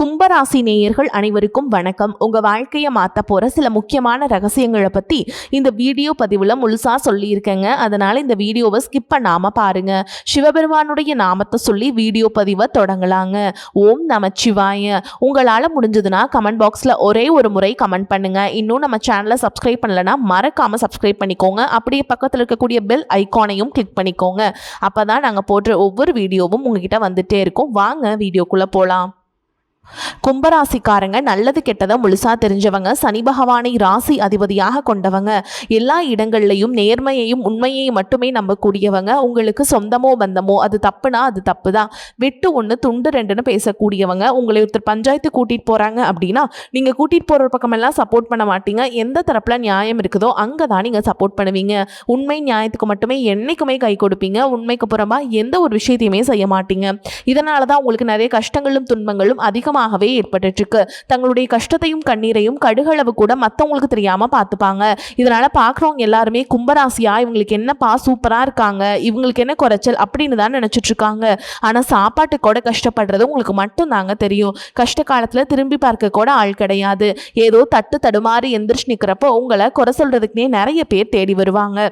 கும்பராசி நேயர்கள் அனைவருக்கும் வணக்கம். உங்க வாழ்க்கையை மாற்ற போற சில முக்கியமான ரகசியங்களை பத்தி இந்த வீடியோ பதிவுல முழுசா சொல்லியிருக்கேங்க. அதனால இந்த வீடியோவை ஸ்கிப் பண்ணாம பாருங்க. சிவபெருமானுடைய நாமத்தை சொல்லி வீடியோ பதிவை தொடங்கலாங்க. ஓம் நமச்சிவாய. உங்களால முடிஞ்சதுன்னா கமெண்ட் பாக்ஸ்ல ஒரே ஒரு முறை கமெண்ட் பண்ணுங்க. இன்னும் நம்ம சேனலை சப்ஸ்கிரைப் பண்ணலன்னா மறக்காம சப்ஸ்கிரைப் பண்ணிக்கோங்க. அப்படியே பக்கத்தில் இருக்கக்கூடிய பெல் ஐகானையும் கிளிக் பண்ணிக்கோங்க. அப்பதான் நாங்க போடுற ஒவ்வொரு வீடியோவும் உங்ககிட்ட வந்துட்டே இருக்கும். வாங்க வீடியோக்குள்ள போலாம். கும்பராசிக்காரங்க நல்லது கெட்டதை முழுசா தெரிஞ்சவங்க. சனி பகவானை ராசி அதிபதியாக கொண்டவங்க. எல்லா இடங்கள்லையும் நேர்மையையும் உண்மையையும் மட்டுமே நம்பக்கூடியவங்க. உங்களுக்கு சொந்தமோ பந்தமோ அது தப்புனா அது தப்பு தான். வெட்டு ஒன்று துண்டு ரெண்டுன்னு பேசக்கூடியவங்க. உங்களை ஒருத்தர் பஞ்சாயத்து கூட்டிகிட்டு போகிறாங்க அப்படின்னா நீங்கள் கூட்டிகிட்டு போகிற பக்கமெல்லாம் சப்போர்ட் பண்ண மாட்டீங்க. எந்த தரப்பில் நியாயம் இருக்குதோ அங்கே தான் நீங்கள் சப்போர்ட் பண்ணுவீங்க. உண்மை நியாயத்துக்கு மட்டுமே என்றைக்குமே கை கொடுப்பீங்க. உண்மைக்கு புறமா எந்த ஒரு விஷயத்தையுமே செய்ய மாட்டீங்க. இதனால தான் உங்களுக்கு நிறைய கஷ்டங்களும் துன்பங்களும் அதிகமாகவே ஏற்பட்டு இருக்கு. தங்களுடைய கஷ்டத்தையும் கண்ணீரையும் கடுகளவு கூட மற்றவங்களுக்கு தெரியாம பார்த்துப்பாங்க. இதனால பார்க்குறவங்க எல்லாருமே கும்பராசியா இவங்களுக்கு என்னப்பா சூப்பரா இருக்காங்க, இவங்களுக்கு என்ன குறைச்சல் அப்படின்னு தான் நினைச்சிட்டு இருக்காங்க. ஆனா சாப்பாட்டு கூட கஷ்டப்படுறது உங்களுக்கு மட்டும் தாங்க தெரியும். கஷ்ட காலத்துல திரும்பி பார்க்க கூட ஆள் கிடையாது. ஏதோ தட்டு தடுமாறி எந்திரிச்சு நிக்கிறப்போ உங்களை குறை சொல்றதுக்குனே நிறைய பேர் தேடி வருவாங்க.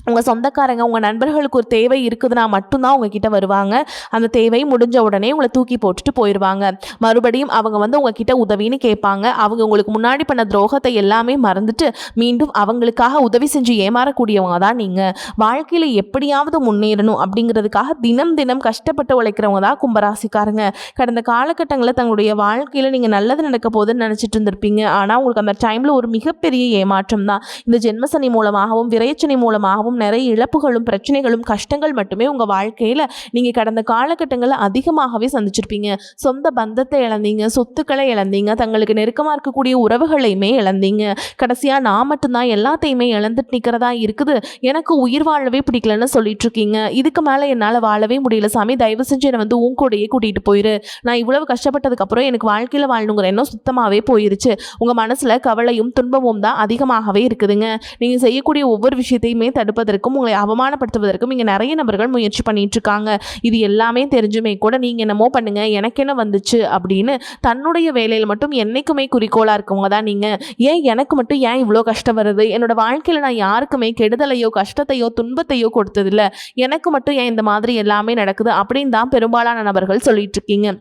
உங்கள் சொந்தக்காரங்க உங்கள் நண்பர்களுக்கு ஒரு தேவை இருக்குதுன்னா மட்டும்தான் உங்ககிட்ட வருவாங்க. அந்த தேவை முடிஞ்ச உடனே உங்களை தூக்கி போட்டுட்டு போயிடுவாங்க. மறுபடியும் அவங்க வந்து உங்ககிட்ட உதவின்னு கேட்பாங்க. அவங்க உங்களுக்கு முன்னாடி பண்ண துரோகத்தை எல்லாமே மறந்துட்டு மீண்டும் அவங்களுக்காக உதவி செஞ்சு ஏமாறக்கூடியவங்க தான் நீங்கள். வாழ்க்கையில் எப்படியாவது முன்னேறணும் அப்படிங்கிறதுக்காக தினம் தினம் கஷ்டப்பட்டு உழைக்கிறவங்க தான் கும்பராசிக்காரங்க. கடந்த காலகட்டங்களில் தங்களுடைய வாழ்க்கையில் நீங்கள் நல்லது நடக்க போகுதுன்னு நினச்சிட்டு இருந்திருப்பீங்க. ஆனால் உங்களுக்கு அந்த டைமில் ஒரு மிகப்பெரிய ஏமாற்றம் தான். இந்த ஜென்மசனி மூலமாகவும் விரைச்சனி மூலமாகவும் நிறைய இழப்புகளும் பிரச்சனைகளும் கஷ்டங்கள் மட்டுமே உங்க வாழ்க்கையில நீங்க கடந்த காலகட்டங்களில் அதிகமாகவே சந்திச்சிருப்பீங்க. சொந்த பந்தத்தை இழந்தீங்க, சொத்துக்களை இழந்தீங்க, தங்களுக்கு நெருக்கமா இருக்கக்கூடிய உறவுகளையுமே இழந்தீங்க. கடைசியா நான் மட்டும்தான் எல்லாத்தையுமே இழந்துட்டு நிக்கிறதா இருக்குது, எனக்கு உயிர் வாழவே பிடிக்கலன்னு சொல்லிட்டு இருக்கீங்க. இதுக்கு மேல என்னால வாழவே முடியல சாமி, தயவு செஞ்சு என்னை வந்து உன் கூடயே கூட்டிட்டு போயிரு. நான் இவ்வளவு கஷ்டப்பட்டதுக்கு அப்புறம் எனக்கு வாழ்க்கையில வாழணுங்கிற எண்ணம் சுத்தமாவே போயிருச்சு. உங்க மனசுல கவலையும் துன்பமும் தான் அதிகமாகவே இருக்குதுங்க. நீங்க செய்யக்கூடிய ஒவ்வொரு விஷயத்தையுமே தடுப்பதற்கும் உங்களை அவமானப்படுத்துவதற்கும் இங்க நிறைய நபர்கள் முயற்சி பண்ணிட்டு இருக்காங்க. இது எல்லாமே தெரிஞ்சுமே கூட நீங்க என்னமோ பண்ணுங்க, எனக்கு என்ன வந்துச்சு அப்படின்னு தன்னுடைய வேலையில் மட்டும் என்னைக்குமே குறிக்கோளா இருக்கவங்க தான் நீங்க. ஏன் எனக்கு மட்டும் ஏன் இவ்வளோ கஷ்டம் வருது, என்னோட வாழ்க்கையில நான் யாருக்குமே கெடுதலையோ கஷ்டத்தையோ துன்பத்தையோ கொடுத்ததில்ல, எனக்கு மட்டும் ஏன் இந்த மாதிரி எல்லாமே நடக்குது அப்படின்னு தான் பெரும்பாலான நபர்கள் சொல்லிட்டு இருக்கீங்க.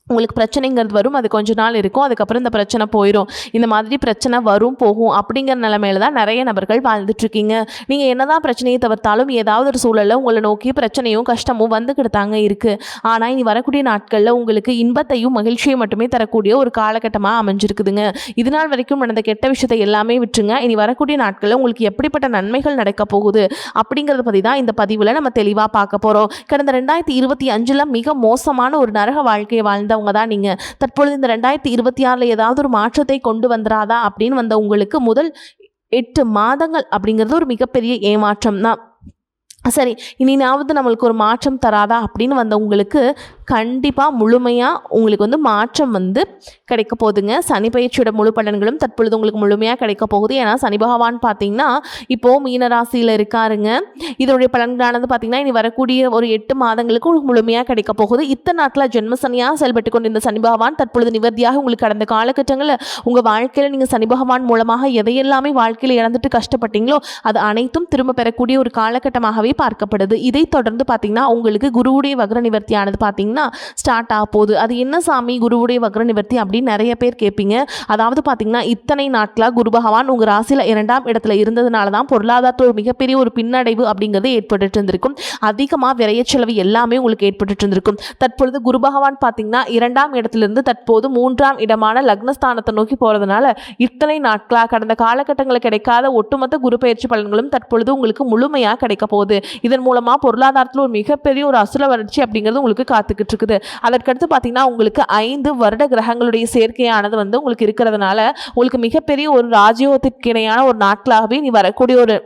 உங்களுக்கு பிரச்சனைங்கிறது வரும், அது கொஞ்ச நாள் இருக்கும், அதுக்கப்புறம் இந்த பிரச்சனை போயிடும். இந்த மாதிரி பிரச்சனை வரும் போகும் அப்படிங்கிற நிலைமையில தான் நிறைய நபர்கள் வாழ்ந்துட்டு இருக்கீங்க. நீங்கள் என்னதான் பிரச்சனையை தவிர்த்தாலும் ஏதாவது ஒரு சூழலில் உங்களை நோக்கி பிரச்சனையும் கஷ்டமும் வந்துக்கிட்டு தாங்க இருக்குது. ஆனால் இனி வரக்கூடிய நாட்களில் உங்களுக்கு இன்பத்தையும் மகிழ்ச்சியை மட்டுமே தரக்கூடிய ஒரு காலகட்டமாக அமைஞ்சிருக்குதுங்க. இது நாள் வரைக்கும் நடந்த கெட்ட விஷயத்தை எல்லாமே விட்டுருங்க. இனி வரக்கூடிய நாட்களில் உங்களுக்கு எப்படிப்பட்ட நன்மைகள் நடக்க போகுது அப்படிங்கிறத பற்றி தான் இந்த பதிவில் நம்ம தெளிவாக பார்க்க போகிறோம். கடந்த 2025 மிக மோசமான ஒரு நரக வாழ்க்கையை வாழ்ந்த தான் நீங்க. தற்பொழுது இந்த 2026 ஏதாவது ஒரு மாற்றத்தை கொண்டு வந்துராதா அப்படின்னு வந்த உங்களுக்கு முதல் 8 மாதங்கள் அப்படிங்கிறது ஒரு மிகப்பெரிய ஏமாற்றம் தான். சரி, இனியாவது நம்மளுக்கு ஒரு மாற்றம் தராதா அப்படின்னு வந்த உங்களுக்கு கண்டிப்பாக முழுமையாக உங்களுக்கு வந்து மாற்றம் வந்து கிடைக்க போகுதுங்க. சனி பயிற்சியோட முழு பலன்களும் தற்பொழுது உங்களுக்கு முழுமையாக கிடைக்க போகுது. ஏன்னா சனி பகவான் பார்த்தீங்கன்னா இப்போது மீனராசியில் இருக்காருங்க. இதனுடைய பலன்களானது பார்த்தீங்கன்னா இனி வரக்கூடிய ஒரு 8 மாதங்களுக்கு உங்களுக்கு முழுமையாக கிடைக்க போகுது. இத்தனை நாட்களில் ஜென்மசனியாக செயல்பட்டு கொண்டு இந்த சனி பகவான் தற்பொழுது நிவர்த்தியாக உங்களுக்கு கடந்த காலகட்டங்களில் உங்கள் வாழ்க்கையில் நீங்கள் சனி பகவான் மூலமாக எதையெல்லாமே வாழ்க்கையில் இழந்துட்டு கஷ்டப்பட்டீங்களோ அது அனைத்தும் திரும்ப பெறக்கூடிய ஒரு காலகட்டமாகவே பார்க்கப்படுது. இதை தொடர்ந்து பார்த்தீங்கன்னா உங்களுக்கு குருவுடைய வக்ர நிவர்த்தியானது பார்த்தீங்கன்னா ஸ்டார்ட் ஆக போகுது. அது என்ன சாமி குருவுடைய வக்ர நிவர்த்தி அப்படின்னு நிறைய பேர் கேட்பீங்க. அதாவது பார்த்தீங்கன்னா இத்தனை நாட்களாக குரு பகவான் உங்கள் ராசியில் 2ஆம் இடத்துல இருந்ததுனால தான் பொருளாதாரத்தில் ஒரு மிகப்பெரிய ஒரு பின்னடைவு அப்படிங்கிறது ஏற்பட்டு இருந்திருக்கும். அதிகமாக விரைய செலவு எல்லாமே உங்களுக்கு ஏற்பட்டு இருந்திருக்கும். தற்பொழுது குரு பகவான் பார்த்தீங்கன்னா 2ஆம் இடத்திலிருந்து தற்போது 3ஆம் இடமான லக்னஸ்தானத்தை நோக்கி போகிறதுனால இத்தனை நாட்களாக கடந்த காலகட்டங்களில் கிடைக்காத ஒட்டுமொத்த குரு பயிற்சி பலன்களும் தற்பொழுது உங்களுக்கு முழுமையாக கிடைக்க போகுது. இதன் மூலமாக பொருளாதாரத்தில் ஒரு மிகப்பெரிய ஒரு அசுர வளர்ச்சி அப்படிங்கிறது உங்களுக்கு காத்துக்கிட்டு இருக்குது. அதற்கடுத்து பார்த்தீங்கன்னா உங்களுக்கு 5 வருட கிரகங்களுடைய சேர்க்கையானது வந்து உங்களுக்கு இருக்கிறதுனால உங்களுக்கு மிகப்பெரிய ஒரு ராஜயோகத்திற்கு இணையான ஒரு நாட்களாகவே நீ வரக்கூடிய ஒரு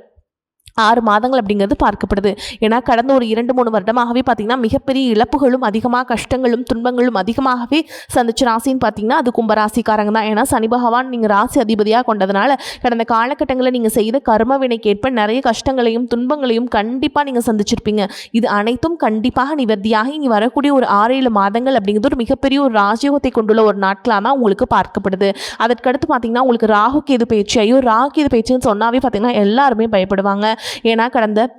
6 மாதங்கள் அப்படிங்கிறது பார்க்கப்படுது. ஏன்னா கடந்த ஒரு 2-3 வருடமாகவே பார்த்தீங்கன்னா மிகப்பெரிய இழப்புகளும் அதிகமாக கஷ்டங்களும் துன்பங்களும் அதிகமாகவே சந்திச்ச ராசின்னு பார்த்தீங்கன்னா அது கும்பராசிக்காரங்க தான். ஏன்னா சனி பகவான் நீங்கள் ராசி அதிபதியாக கொண்டதுனால கடந்த காலகட்டங்களில் நீங்கள் செய்த கர்ம வினைக்கேற்ப நிறைய கஷ்டங்களையும் துன்பங்களையும் கண்டிப்பாக நீங்கள் சந்திச்சிருப்பீங்க. இது அனைத்தும் கண்டிப்பாக நிவர்த்தியாகி இனி வரக்கூடிய ஒரு 6-7 மாதங்கள் அப்படிங்கிறது ஒரு மிகப்பெரிய ஒரு ராஜயோகத்தை கொண்டுள்ள ஒரு நாட்களாக தான் உங்களுக்கு பார்க்கப்படுது. அதற்கடுத்து பார்த்தீங்கன்னா உங்களுக்கு ராகு கேது பயிற்சி. ஐயோ ராகு கேது பயிற்சின்னு சொன்னாவே பார்த்தீங்கன்னா எல்லாருமே பயப்படுவாங்க. ஏன்னா கடந்த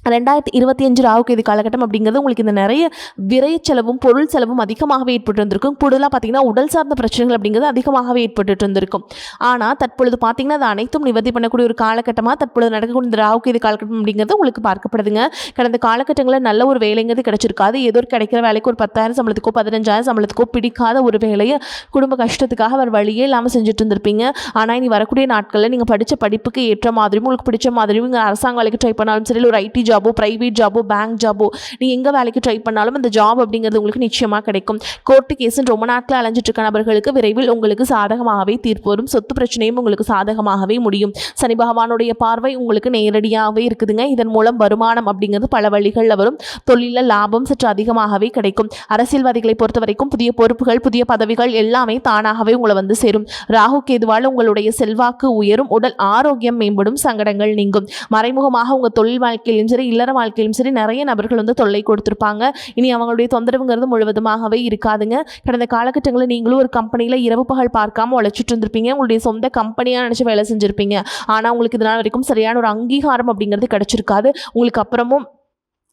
2025 ராகு கேது காலகட்டம் அப்படிங்கிறது உங்களுக்கு இந்த நிறைய விரை செலவும் பொருள் செலவும் அதிகமாகவே ஏற்பட்டு இருந்திருக்கும். கூடுதலாக பார்த்தீங்கன்னா உடல் சார்ந்த பிரச்சனைகள் அப்படிங்கிறது அதிகமாகவே ஏற்பட்டு இருந்திருக்கும். ஆனால் தற்பொழுது பார்த்தீங்கன்னா அது அனைத்தும் நிவர்த்தி பண்ணக்கூடிய ஒரு காலகட்டமாக தற்பொழுது நடக்கக்கூடிய இந்த ராகு கேது காலகட்டம் அப்படிங்கிறது உங்களுக்கு பார்க்கப்படுதுங்க. கடந்த காலகட்டங்களில் நல்ல ஒரு வேலைங்கிறது கிடைச்சிருக்காது. ஏதோ ஒரு கிடைக்கிற வேலைக்கு ஒரு 10,000 சம்பளத்துக்கோ 15,000 சம்பளத்துக்கோ பிடிக்காத ஒரு வேலையை குடும்ப கஷ்டத்துக்காக அவர் வழியே இல்லாமல் செஞ்சுட்டு இருந்திருப்பீங்க. ஆனால் இனி வரக்கூடிய நாட்களில் நீங்கள் படித்த படிப்புக்கு ஏற்ற மாதிரியும் உங்களுக்கு பிடிச்ச மாதிரியும் நீங்கள் அரசாங்க வேலைக்கு ட்ரை பண்ணாலும் சரி, ஒரு ஐடி ஜாபோ பிரைவேட் ஜாபோ பேங்க் ஜாபோ நீங்கள் எங்கே வேலைக்கு ட்ரை பண்ணாலும் அந்த ஜாப் அப்படிங்கிறது உங்களுக்கு நிச்சயமாக கிடைக்கும். கோர்ட்டு கேஸுன்னு ரொம்ப நாட்கள் அலைஞ்சிட்டு இருக்க நபர்களுக்கு விரைவில் உங்களுக்கு சாதகமாகவே தீர்ப்பு வரும். சொத்து பிரச்சனையும் உங்களுக்கு சாதகமாகவே முடியும். சனி பகவானுடைய பார்வை உங்களுக்கு நேரடியாகவே இருக்குதுங்க. இதன் மூலம் வருமானம் அப்படிங்கிறது பல வழிகளில் வரும். தொழிலில் லாபம் சற்று அதிகமாகவே கிடைக்கும். அரசியல்வாதிகளை பொறுத்த வரைக்கும் புதிய பொறுப்புகள் புதிய பதவிகள் எல்லாமே தானாகவே உங்களை வந்து சேரும். ராகு கேதுவால் உங்களுடைய செல்வாக்கு உயரும். உடல் ஆரோக்கியம் மேம்படும். சங்கடங்கள் நீங்கும். மறைமுகமாக உங்கள் தொழில் வாழ்க்கையிலும் சரி இல்லற வாழ்க்கையிலும் சரி நிறைய நபர்கள் வந்து தொல்லை கொடுத்துருப்பாங்க. இனி அவங்களுடைய தொந்தரவுங்கிறது முழுவதுமாகவே இருக்காதுங்க. கடந்த காலகட்டங்களில் நீங்களும் ஒரு கம்பெனியில் இரவு பகல் பார்க்காம உழைச்சிட்டு இருந்திருப்பீங்க. உங்களுடைய சொந்த கம்பெனியாக நினச்சி வேலை செஞ்சுருப்பீங்க. ஆனால் உங்களுக்கு இதனால் வரைக்கும் சரியான ஒரு அங்கீகாரம் அப்படிங்கிறது கிடைச்சிருக்காது. உங்களுக்கு அப்புறமும்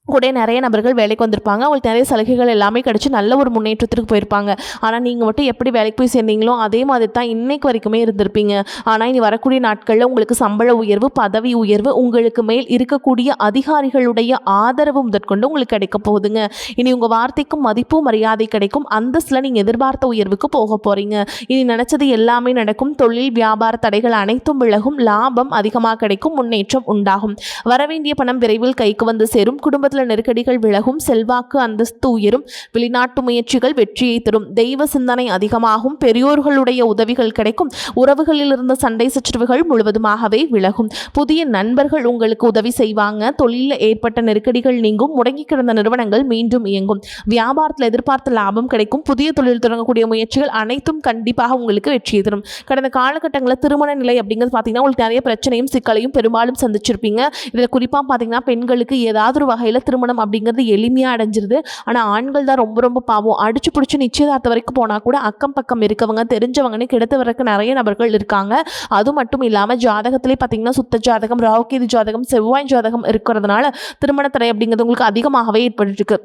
கூட நிறைய நபர்கள் வேலைக்கு வந்திருப்பாங்க. அவங்களுக்கு நிறைய சலுகைகள் எல்லாமே கிடச்சி நல்ல ஒரு முன்னேற்றத்திற்கு போயிருப்பாங்க. ஆனால் நீங்கள் மட்டும் எப்படி வேலைக்கு போய் சேர்ந்தீங்களோ அதே மாதிரி தான் இன்னைக்கு வரைக்குமே இருந்திருப்பீங்க. ஆனால் இனி வரக்கூடிய நாட்களில் உங்களுக்கு சம்பள உயர்வு பதவி உயர்வு உங்களுக்கு மேல் இருக்கக்கூடிய அதிகாரிகளுடைய ஆதரவு முதற்கொண்டு உங்களுக்கு கிடைக்க போகுதுங்க. இனி உங்கள் வார்த்தைக்கும் மதிப்பும் மரியாதை கிடைக்கும். அந்தஸ்தில் நீங்கள் எதிர்பார்த்த உயர்வுக்கு போக போகிறீங்க. இனி நினச்சது எல்லாமே நடக்கும். தொழில் வியாபார தடைகள் அனைத்தும் விலகும். லாபம் அதிகமாக கிடைக்கும். முன்னேற்றம் உண்டாகும். வரவேண்டிய பணம் விரைவில் கைக்கு வந்து சேரும். குடும்பத்தில் நெருக்கடிகள் விலகும். செல்வாக்கு அந்தஸ்து உயரும். வெளிநாட்டு முயற்சிகள் வெற்றியை தரும். தெய்வ சிந்தனை அதிகமாகும். பெரியோர்களுடைய உதவிகள் கிடைக்கும். உறவுகளில் இருந்த சண்டை சச்சரவுகள் முழுவதுமாகவே விலகும். புதிய நண்பர்கள் உங்களுக்கு உதவி செய்வாங்க. தொழிலில் ஏற்பட்ட நெருக்கடிகள் நீங்கும். முடங்கி கிடந்த நிறுவனங்கள் மீண்டும் இயங்கும். வியாபாரத்தில் எதிர்பார்த்த லாபம் கிடைக்கும். புதிய தொழில் தொடங்கக்கூடிய முயற்சிகள் அனைத்தும் கண்டிப்பாக உங்களுக்கு வெற்றியை தரும். கடந்த காலகட்டங்களில் திருமண நிலை அப்படிங்கிறது பார்த்தீங்கன்னா உங்களுக்கு நிறைய பிரச்சனையும் சிக்கலையும் பெரும்பாலும் சந்திச்சிருப்பீங்க. இதில் குறிப்பாக பார்த்தீங்கன்னா பெண்களுக்கு ஏதாவது ஒரு வகையில் திருமணம் அப்படிங்கிறது எளிமையாக அடைஞ்சிருது. ஆனால் ஆண்கள் தான் ரொம்ப ரொம்ப பாவம். அடிச்சு பிடிச்சி நிச்சயதார்த்த வரைக்கும் போனால் கூட அக்கம் பக்கம் இருக்கவங்க தெரிஞ்சவங்கன்னு கிடைத்த வரைக்கும் நிறைய நபர்கள் இருக்காங்க. அது மட்டும் இல்லாமல் ஜாதகத்திலே பார்த்தீங்கன்னா சுத்த ஜாதகம் ராகு கேது ஜாதகம் செவ்வாய் ஜாதகம் இருக்கிறதுனால திருமணத்தடை அப்படிங்கிறது உங்களுக்கு அதிகமாகவே ஏற்பட்டுருக்கு.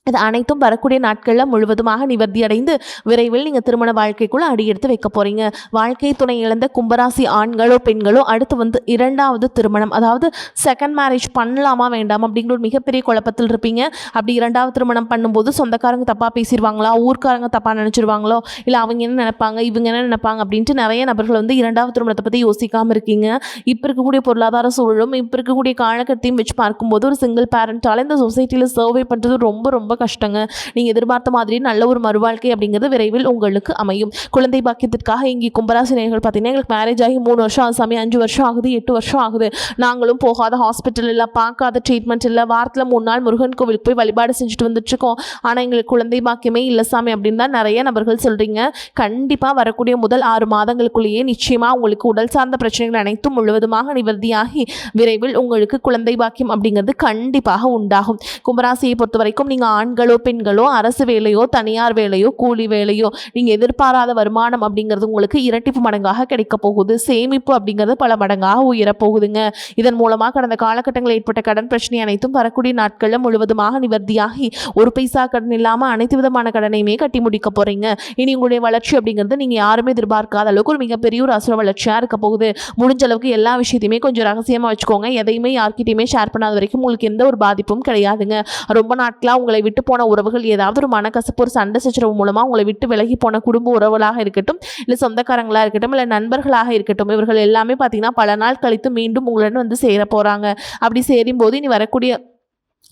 இது அனைத்தும் வரக்கூடிய நாட்களில் முழுவதுமாக நிவர்த்தி அடைந்து விரைவில் நீங்கள் திருமண வாழ்க்கைக்குள்ளே அடியெடுத்து வைக்க போகிறீங்க. வாழ்க்கை துணை இழந்த கும்பராசி ஆண்களோ பெண்களோ அடுத்து வந்து 2வது திருமணம், அதாவது செகண்ட் மேரேஜ் பண்ணலாமா வேண்டாம் அப்படிங்கிற ஒரு மிகப்பெரிய குழப்பத்தில் இருப்பீங்க. அப்படி 2வது திருமணம் பண்ணும்போது சொந்தக்காரங்க தப்பாக பேசிடுவாங்களா, ஊர்க்காரங்க தப்பாக நினச்சிருவாங்களோ, இல்லை அவங்க என்ன நினைப்பாங்க இவங்க என்ன நினைப்பாங்க அப்படின்ட்டு நிறைய நபர்கள் வந்து 2வது திருமணத்தை பற்றி யோசிக்காமல் இருக்கீங்க. இப்போ இருக்கக்கூடிய பொருளாதார சூழலும் இப்போ இருக்கக்கூடிய காலகட்டத்தையும் வச்சு பார்க்கும்போது ஒரு சிங்கிள் பேரண்டால் இந்த சொசைட்டியில் சர்வே பண்ணுறது ரொம்ப ரொம்ப கஷ்டங்க. நீங்கள் எதிர்பார்த்த மாதிரி நல்ல ஒரு மறுவாழ்க்கை அப்படிங்கிறது விரைவில் உங்களுக்கு அமையும். குழந்தை பாக்கியத்திற்காக இங்கே கும்பராசி நேயர்கள் பார்த்தீங்கன்னா எங்களுக்கு மேரேஜ் ஆகி 3 வருஷம் ஆகுது சாமி, 5 வருஷம் ஆகுது, 8 வருஷம் ஆகுது, நாங்களும் போகாத ஹாஸ்பிட்டல் இல்லை, பார்க்காத ட்ரீட்மெண்ட் இல்லை, வாரத்தில் 3 நாள் முருகன் கோவிலுக்கு போய் வழிபாடு செஞ்சுட்டு வந்துட்டுருக்கோம், ஆனால் எங்களுக்கு குழந்தை பாக்கியமே இல்லை சாமி அப்படின்னு தான் நிறைய நபர்கள் சொல்கிறீங்க. கண்டிப்பாக வரக்கூடிய முதல் 6 மாதங்களுக்குள்ளேயே நிச்சயமாக உங்களுக்கு உடல் சார்ந்த பிரச்சனைகள் அனைத்தும் முழுவதுமாக நிவர்த்தியாகி விரைவில் உங்களுக்கு குழந்தை பாக்கியம் அப்படிங்கிறது கண்டிப்பாக உண்டாகும். கும்பராசியை பொறுத்த வரைக்கும் நீங்கள் ஆண்களோ பெண்களோ அரசு வேலையோ தனியார் வேலையோ கூலி வேலையோ நீங்கள் எதிர்பாராத வருமானம் அப்படிங்கிறது உங்களுக்கு இரட்டிப்பு மடங்காக கிடைக்க போகுது. சேமிப்பு அப்படிங்கிறது பல மடங்காக உயரப்போகுதுங்க. இதன் மூலமாக கடந்த காலகட்டங்களில் ஏற்பட்ட கடன் பிரச்சனை அனைத்தும் வரக்கூடிய நாட்களில் முழுவதுமாக நிவர்த்தியாகி ஒரு பைசா கடன் இல்லாமல் அனைத்து விதமான கடனையுமே கட்டி முடிக்க போகிறீங்க. இனி உங்களுடைய வளர்ச்சி அப்படிங்கிறது நீங்கள் யாருமே எதிர்பார்க்காத அளவுக்கு ஒரு மிகப்பெரிய ஒரு அசுர வளர்ச்சியாக இருக்க போகுது. முடிஞ்ச அளவுக்கு எல்லா விஷயத்தையுமே கொஞ்சம் ரகசியமாக வச்சுக்கோங்க. எதையுமே யார்கிட்டையுமே ஷேர் பண்ணாத வரைக்கும் உங்களுக்கு எந்த ஒரு பாதிப்பும் கிடையாதுங்க. ரொம்ப நாட்களாக உங்களை விட்டு போன உறவுகள் ஏதாவது ஒரு மனக்கசப்பு ஒரு சண்டை சச்சரவு மூலமாக உங்களை விட்டு விலகி போன குடும்ப உறவுகளாக இருக்கட்டும், இல்லை சொந்தக்காரங்களாக இருக்கட்டும், இல்லை நண்பர்களாக இருக்கட்டும், இவர்கள் எல்லாமே பார்த்தீங்கன்னா பல நாள் கழித்து மீண்டும் உங்களுடன் வந்து சேர போகிறாங்க. அப்படி சேரும்போது இனி வரக்கூடிய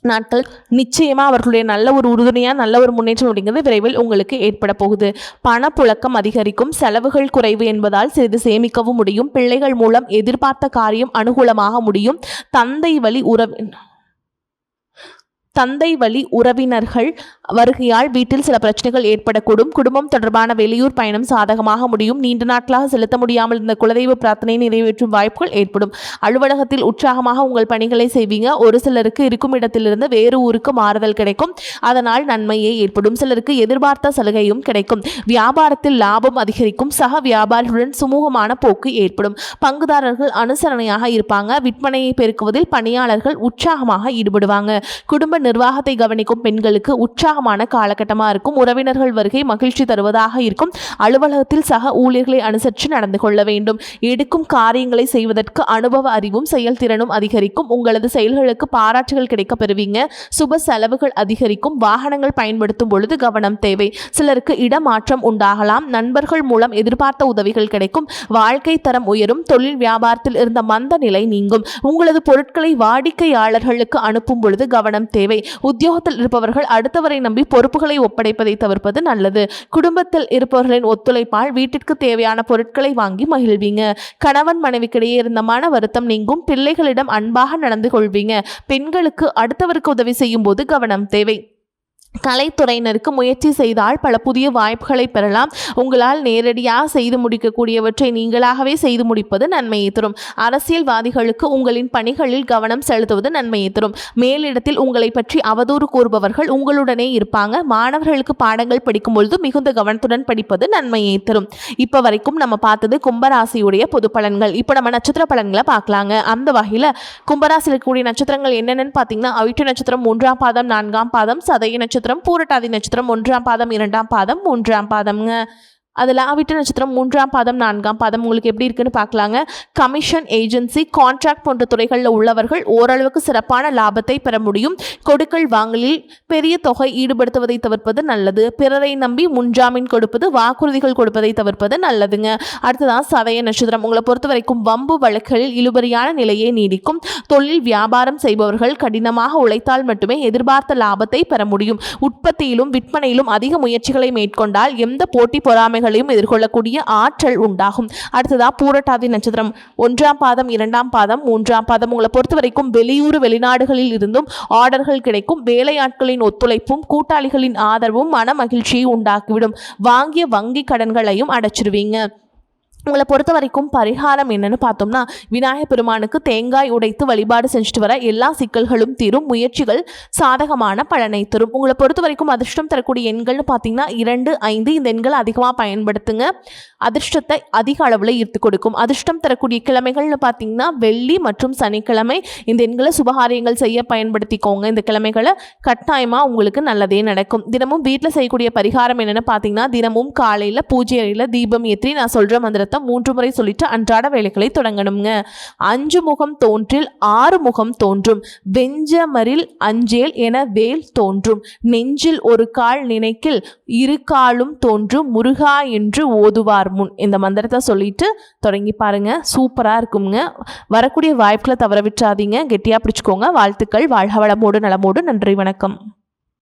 நாட்கள் நிச்சயமாக அவர்களுடைய நல்ல ஒரு உறுதுணையாக நல்ல ஒரு முன்னேற்றம் அப்படிங்கிறது விரைவில் உங்களுக்கு ஏற்பட போகுது. பணப்புழக்கம் அதிகரிக்கும், செலவுகள் குறைவு என்பதால் சிறிது சேமிக்கவும் முடியும். பிள்ளைகள் மூலம் எதிர்பார்த்த காரியம் அனுகூலமாக முடியும். தந்தை வழி உறவினர்கள் வருகையால் வீட்டில் சில பிரச்சனைகள் ஏற்படக்கூடும். குடும்பம் தொடர்பான வெளியூர் பயணம் சாதகமாக முடியும். நீண்ட நாட்களாக செலுத்த முடியாமல் இருந்த குலதெய்வ பிரார்த்தனையை நிறைவேற்றும் வாய்ப்புகள் ஏற்படும். அலுவலகத்தில் உற்சாகமாக உங்கள் பணிகளை செய்வீங்க. ஒரு சிலருக்கு இருக்கும் இடத்திலிருந்து வேறு ஊருக்கு மாறுதல் கிடைக்கும். அதனால் நன்மையே ஏற்படும். சிலருக்கு எதிர்பார்த்த சலுகையும் கிடைக்கும். வியாபாரத்தில் லாபம் அதிகரிக்கும். சக வியாபாரிகளுடன் சுமூகமான போக்கு ஏற்படும். பங்குதாரர்கள் அனுசரணையாக இருப்பாங்க. விற்பனையை பெருக்குவதில் பணியாளர்கள் உற்சாகமாக ஈடுபடுவாங்க. குடும்ப நிர்வாகத்தை கவனிக்கும் பெண்களுக்கு உற்சாகமான காலகட்டமாக இருக்கும். உறவினர்கள் வருகை மகிழ்ச்சி தருவதாக இருக்கும். அலுவலகத்தில் சக ஊழியர்களை அனுசரித்து நடந்து கொள்ள வேண்டும். எடுக்கும் காரியங்களை செய்வதற்கு அனுபவ அறிவும் செயல்திறனும் அதிகரிக்கும். உங்களது செயல்களுக்கு பாராட்டுகள் கிடைக்க பெறுவீங்க. சுப செலவுகள் அதிகரிக்கும். வாகனங்கள் பயன்படுத்தும் பொழுது கவனம் தேவை. சிலருக்கு இடமாற்றம் உண்டாகலாம். நண்பர்கள் மூலம் எதிர்பார்த்த உதவிகள் கிடைக்கும். வாழ்க்கை தரம் உயரும். தொழில் வியாபாரத்தில் இருந்த மந்த நிலை நீங்கும். உங்களது பொருட்களை வாடிக்கையாளர்களுக்கு அனுப்பும் பொழுது கவனம் தேவை. உத்தியோகத்தில் இருப்பவர்கள் அடுத்தவரை நம்பி பொறுப்புகளை ஒப்படைப்பதை தவிர்ப்பது நல்லது. குடும்பத்தில் இருப்பவர்களின் ஒத்துழைப்பால் வீட்டிற்கு தேவையான பொருட்களை வாங்கி மகிழ்வீங்க. கணவன் மனைவிக்கிடையே இருந்த மன வருத்தம் நீங்கும். பிள்ளைகளிடம் அன்பாக நடந்து கொள்வீங்க. பெண்களுக்கு அடுத்தவருக்கு உதவி செய்யும் போது கவனம் தேவை. கலைத்துறையினருக்கு முயற்சி செய்தால் பல புதிய வாய்ப்புகளை பெறலாம். உங்களால் நேரடியாக செய்து முடிக்கக்கூடியவற்றை நீங்களாகவே செய்து முடிப்பது நன்மையை தரும். அரசியல்வாதிகளுக்கு உங்களின் பணிகளில் கவனம் செலுத்துவது நன்மையை தரும். மேலிடத்தில் உங்களை பற்றி அவதூறு கூறுபவர்கள் உங்களுடனே இருப்பாங்க. மாணவர்களுக்கு பாடங்கள் படிக்கும் பொழுது மிகுந்த கவனத்துடன் படிப்பது நன்மையை தரும். இப்போ வரைக்கும் நம்ம பார்த்தது கும்பராசியுடைய பொது பலன்கள். இப்போ நம்ம நட்சத்திர பலன்களை பார்க்கலாங்க. அந்த வகையில் கும்பராசியில் இருக்கக்கூடிய நட்சத்திரங்கள் என்னென்னு பார்த்தீங்கன்னா, அவிட்ட நட்சத்திரம் 3ஆம் பாதம் 4ஆம் பாதம், சதய நட்சத்திரம், பூரட்டாதி நட்சத்திரம் 1ஆம் பாதம் 2ஆம் பாதம் 3ஆம் பாதம்ங்க. அதில் அவிட்ட நட்சத்திரம் 3ஆம் பாதம் 4ஆம் பாதம் உங்களுக்கு எப்படி இருக்குன்னு பார்க்கலாங்க. கமிஷன், ஏஜென்சி, கான்ட்ராக்ட் போன்ற துறைகளில் உள்ளவர்கள் ஓரளவுக்கு சிறப்பான லாபத்தை பெற முடியும். கொடுக்கல் வாங்கலில் பெரிய தொகை ஈடுபடுத்துவதை தவிர்ப்பது நல்லது. பிறரை நம்பி முன்ஜாமீன் கொடுப்பது, வாக்குறுதிகள் கொடுப்பதை தவிர்ப்பது நல்லதுங்க. அடுத்ததான் சதய நட்சத்திரம். உங்களை பொறுத்த வரைக்கும் வம்பு வழக்குகளில் இழுபறியான நிலையே நீடிக்கும். தொழில் வியாபாரம் செய்பவர்கள் கடினமாக உழைத்தால் மட்டுமே எதிர்பார்த்த லாபத்தை பெற முடியும். உற்பத்தியிலும் விற்பனையிலும் அதிக முயற்சிகளை மேற்கொண்டால் எந்த போட்டி பொறாமைகள் எதிர்கொள்ளக்கூடிய ஆற்றல் உண்டாகும். அடுத்ததா பூரட்டாதி நட்சத்திரம் 1ஆம் பாதம் 2ஆம் பாதம் 3ஆம் பாதம். உங்களை பொறுத்த வரைக்கும் வெளியூர் வெளிநாடுகளில் இருந்தும் ஆர்டர்கள் கிடைக்கும். வேலையாட்களின் ஒத்துழைப்பும் கூட்டாளிகளின் ஆதரவும் மன மகிழ்ச்சியை உண்டாக்கிவிடும். வாங்கிய வங்கி கடன்களையும் அடைச்சிருவீங்க. உங்களை பொறுத்த வரைக்கும் பரிகாரம் என்னன்னு பார்த்தோம்னா, விநாயகர் பெருமானுக்கு தேங்காய் உடைத்து வழிபாடு செஞ்சுட்டு வர எல்லா சிக்கல்களும் தீரும். முயற்சிகள் சாதகமான பலனை தரும். உங்களை பொறுத்த வரைக்கும் அதிர்ஷ்டம் தரக்கூடிய எண்கள்னு பார்த்தீங்கன்னா 2, 5. இந்த எண்களை அதிகமாக பயன்படுத்துங்க. அதிர்ஷ்டத்தை அதிக அளவில் ஈர்த்து கொடுக்கும். அதிர்ஷ்டம் தரக்கூடிய கிழமைகள்னு பார்த்தீங்கன்னா வெள்ளி மற்றும் சனிக்கிழமை. இந்த எண்களை சுபகாரியங்கள் செய்ய பயன்படுத்திக்கோங்க. இந்த கிழமைகளை கட்டாயமாக உங்களுக்கு நல்லதே நடக்கும். தினமும் வீட்டில் செய்யக்கூடிய பரிகாரம் என்னென்னு பார்த்தீங்கன்னா, தினமும் காலையில் பூஜை அறையில் தீபம் ஏற்றி நான் சொல்கிற மந்திரத்தை 3 முறை சொல்லிட்டு அன்றாட வேலைகளை தொடங்கணுங்க. 5 முகம் தோன்றில் 6 முகம் தோன்றும். வெஞ்சமரில் அஞ்சேல் என வேல் தோன்றும். நெஞ்சில் ஒரு கால் நினைக்கில் 2 காலும் தோன்றும். முருகா என்று ஓதுவார் முன். இந்த மந்திரத்தை சொல்லிட்டு தொடங்கி பாருங்க. சூப்பராக இருக்குங்க. வரக்கூடிய வாய்ப்புகளை தவற விட்டுறாதீங்க. கெட்டியாக பிடிச்சிக்கோங்க. வாழ்த்துக்கள். வாழ்க வளமோடு நலமோடு. நன்றி, வணக்கம்.